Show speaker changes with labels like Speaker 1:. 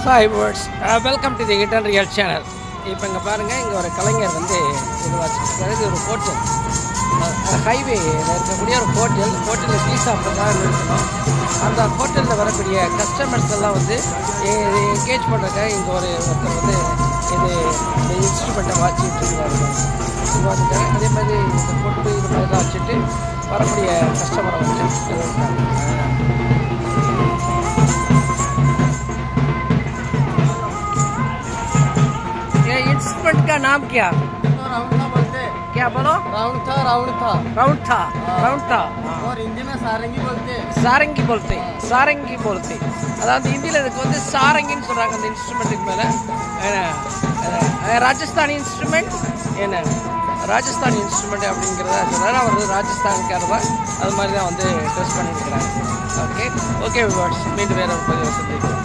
Speaker 1: Hi words, welcome to the hidden real channel. இப்போ இங்கே பாருங்கள், இங்கே ஒரு கலைஞர் வந்து இது வச்சுருக்காரு. இது ஒரு ஹோட்டல், ஹைவேயில் இருக்கக்கூடிய ஒரு ஹோட்டலில் டீ சாப்பிட்றதுக்காக நிறுத்தணும். அந்த ஹோட்டலில் வரக்கூடிய கஸ்டமர்ஸ் எல்லாம் வந்து என்கேஜ் பண்ணுறதுக்காக இங்கே ஒருத்தர் வந்து இந்த இன்ஸ்ட்ருமெண்ட்டை வாசிச்சுட்டு வந்துட்டாங்க. அதே மாதிரி இந்த பொட்டு இது மாதிரிலாம் வச்சுட்டு வரக்கூடிய கஸ்டமரை வந்து इंस्ट्रूमेंट का नाम क्या?
Speaker 2: राउंड था बोलते।
Speaker 1: क्या बोलो?
Speaker 2: राउंड था
Speaker 1: राउंड था
Speaker 2: और हिंदी में सारंगी बोलते।
Speaker 1: सारंगी बोलते அதாவது ஹிந்தியில் இதுக்கு வந்து சாரங்கின்னு சொல்கிறாங்க. அந்த இன்ஸ்ட்ருமெண்ட்டுக்கு மேலே ராஜஸ்தானி இன்ஸ்ட்ருமெண்ட் ராஜஸ்தானி இன்ஸ்ட்ருமெண்ட் அப்படிங்கிறத சொல்கிறார். அவர் வந்து ராஜஸ்தான்காரர் தான், அது மாதிரி தான் வந்து ட்ரெஸ் பண்ணியிருக்கிறாங்க. ஓகே வியூவர்ஸ், மீண்டும் வேறு ஒரு பதிவு சந்திக்கிறோம்.